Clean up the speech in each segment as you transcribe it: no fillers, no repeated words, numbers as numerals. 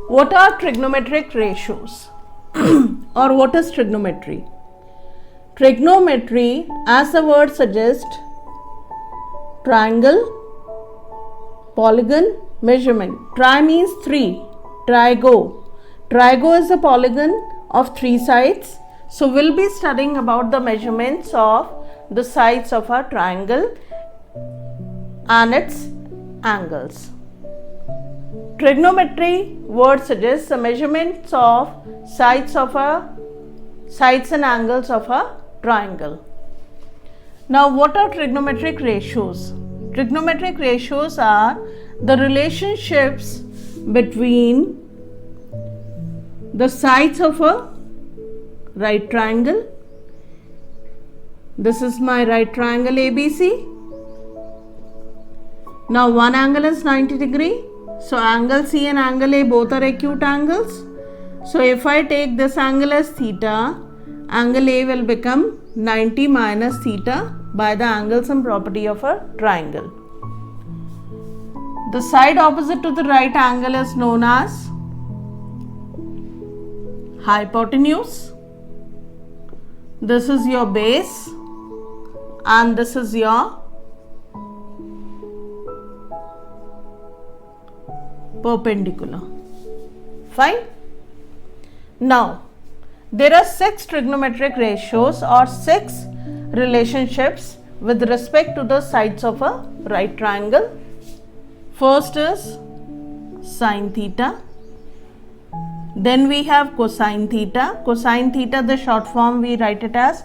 What are trigonometric ratios? Or what is trigonometry? Trigonometry, as the word suggests, triangle, polygon, measurement. Tri means 3. Trigo. Trigo is a polygon of 3 sides. So we'll be studying about the measurements of the sides of a triangle and its angles. Trigonometry word suggests the measurements of sides and angles of a triangle. Now, what are trigonometric ratios? Trigonometric ratios are the relationships between the sides of a right triangle. This is my right triangle ABC. Now, one angle is 90 degree. So, angle C and angle A both are acute angles. So, if I take this angle as theta, angle A will become 90 minus theta by the angle sum property of a triangle. The side opposite to the right angle is known as hypotenuse. This is your base and this is your perpendicular. Fine. Now, there are 6 trigonometric ratios or 6 relationships with respect to the sides of a right triangle. First is sine theta. Then we have cosine theta. Cosine theta, the short form we write it as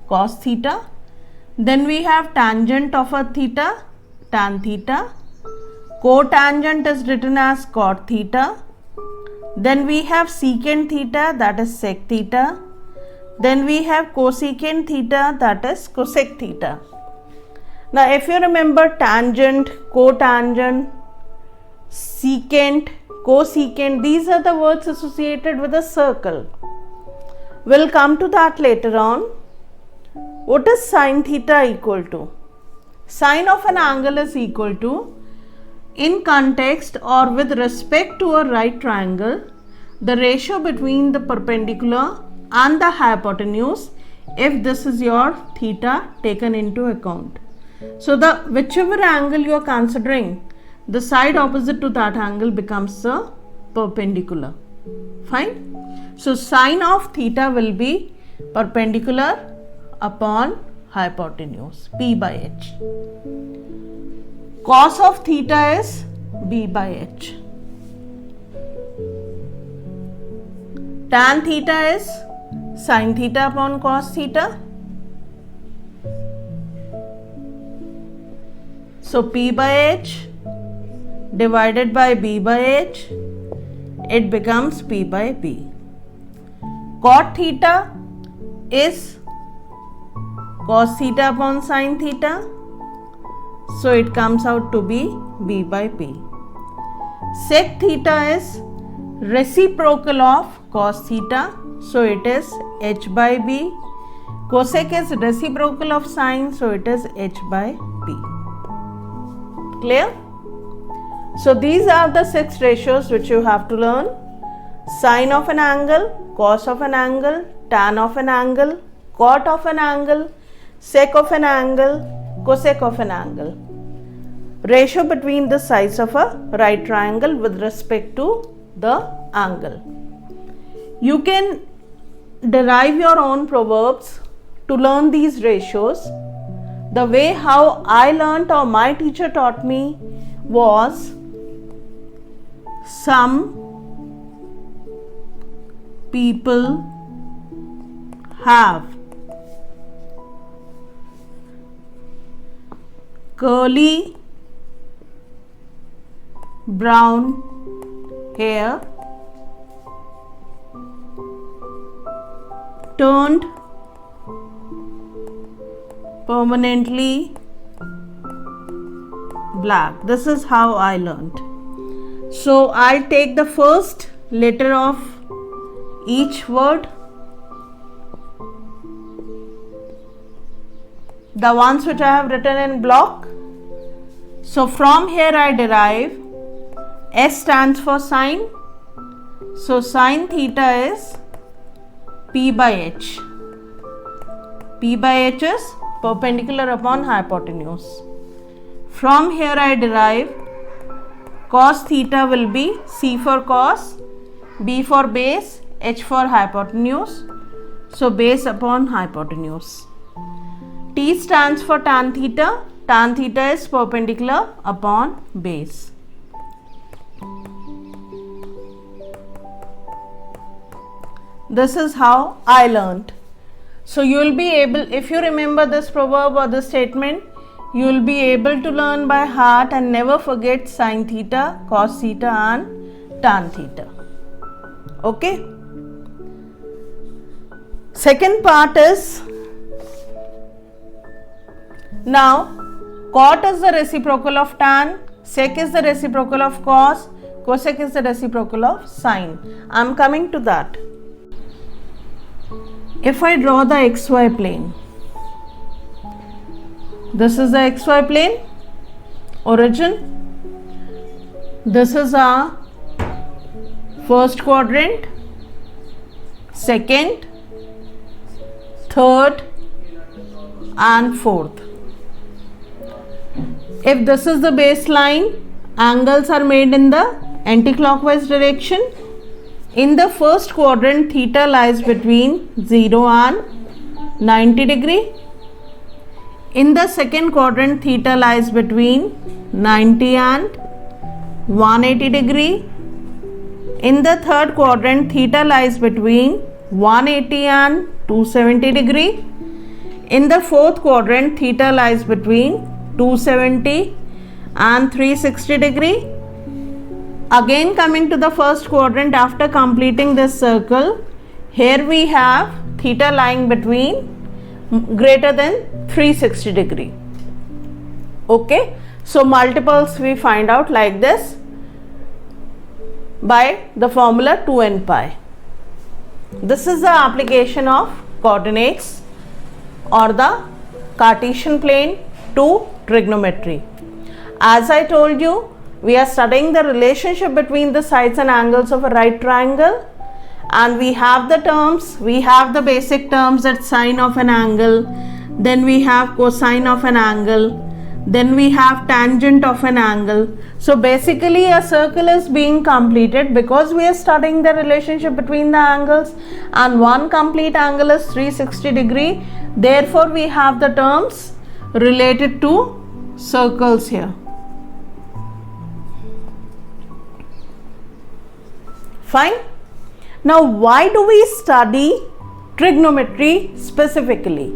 cos theta. Then we have tangent of a theta, tan theta. Cotangent is written as cot theta. Then we have secant theta, that is sec theta. Then we have cosecant theta, that is cosec theta. Now, if you remember tangent, cotangent, secant, cosecant, these are the words associated with a circle. We'll come to that later on. What is sine theta equal to? Sine of an angle is equal to, in context or with respect to a right triangle, the ratio between the perpendicular and the hypotenuse, if this is your theta taken into account. So, the whichever angle you are considering, the side opposite to that angle becomes the perpendicular. Fine. So, sine of theta will be perpendicular upon hypotenuse, P by H. Cos of theta is B by H. Tan theta is sin theta upon cos theta. So, P by H divided by B by H, it becomes P by B. Cot theta is cos theta upon sin theta. So, it comes out to be B by P. Sec theta is reciprocal of cos theta. So, it is H by B. Cosec is reciprocal of sin. So, it is H by P. Clear? So, these are the 6 ratios which you have to learn. Sine of an angle, cos of an angle, tan of an angle, cot of an angle, sec of an angle, cosec of an angle. Ratio between the sides of a right triangle with respect to the angle. You can derive your own proverbs to learn these ratios. The way how I learnt or my teacher taught me was, some people have curly brown hair, turned permanently black. This is how I learnt. So, I'll take the first letter of each word, the ones which I have written in block. So from here I derive S stands for sine. So sine theta is P by H. P by H is perpendicular upon hypotenuse. From here I derive cos theta will be C for cos, B for base, H for hypotenuse. So base upon hypotenuse. T stands for tan theta. Tan theta is perpendicular upon base. This is how I learnt. So you will be able, if you remember this proverb or this statement, you will be able to learn by heart and never forget sin theta, cos theta and tan theta. Okay. Second part is, now cot is the reciprocal of tan, sec is the reciprocal of cos, cosec is the reciprocal of sine. I am coming to that. If I draw the xy plane, this is the xy plane, origin. This is our first quadrant, second, third and fourth. If this is the baseline, angles are made in the anti-clockwise direction. In the first quadrant, theta lies between 0 and 90 degree. In the second quadrant, theta lies between 90 and 180 degree. In the third quadrant, theta lies between 180 and 270 degree. In the fourth quadrant, theta lies between 270 and 360 degree. Again coming to the first quadrant, after completing this circle, here we have theta lying between greater than 360 degree. Okay, so multiples we find out like this by the formula 2n pi. This is the application of coordinates or the Cartesian plane to trigonometry. As I told you, we are studying the relationship between the sides and angles of a right triangle, and we have the terms, we have the basic terms, that sine of an angle, then we have cosine of an angle, then we have tangent of an angle. So basically a circle is being completed because we are studying the relationship between the angles, and one complete angle is 360 degree. Therefore we have the terms related to circles here. Fine. Now why do we study trigonometry specifically?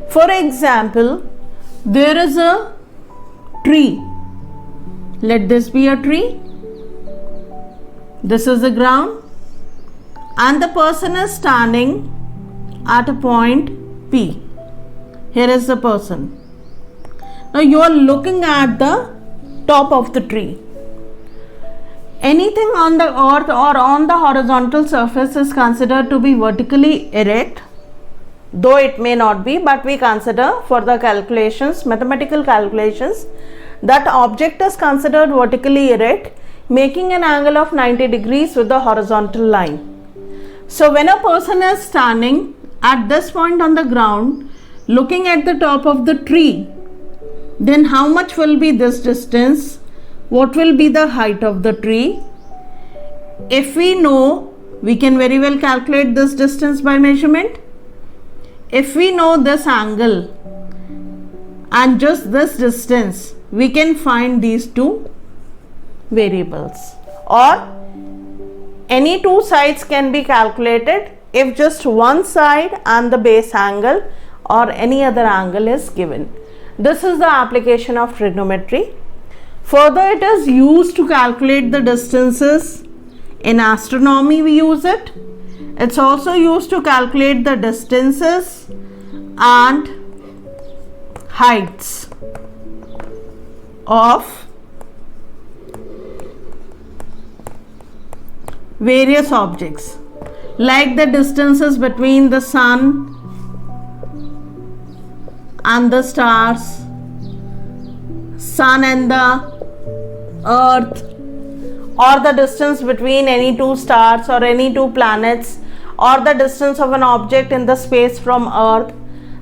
For example, there is a tree. Let this be a tree. This is the ground and the person is standing at a point P. Here is the person. Now you are looking at the top of the tree. Anything on the earth or on the horizontal surface is considered to be vertically erect, though it may not be, but we consider for the calculations, mathematical calculations, that object is considered vertically erect, making an angle of 90 degrees with the horizontal line. So when a person is standing at this point on the ground, looking at the top of the tree, then how much will be this distance? What will be the height of the tree? If we know, we can very well calculate this distance by measurement. If we know this angle and just this distance, we can find these two variables, or any two sides can be calculated if just one side and the base angle or any other angle is given. This is the application of trigonometry. Further, it is used to calculate the distances. In astronomy we use it. It's also used to calculate the distances and heights of various objects, like the distances between the sun and the stars, sun and the earth, or the distance between any two stars or any two planets, or the distance of an object in the space from earth.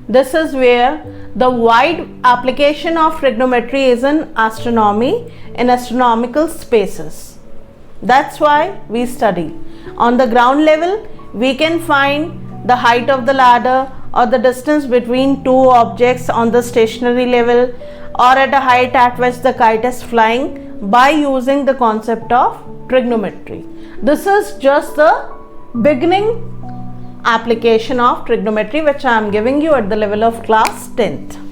This is where the wide application of trigonometry is in astronomy, in astronomical spaces. That's why we study. On the ground level, we can find the height of the ladder or the distance between two objects on the stationary level, or at a height at which the kite is flying, by using the concept of trigonometry. This is just the beginning application of trigonometry which I am giving you at the level of class 10th.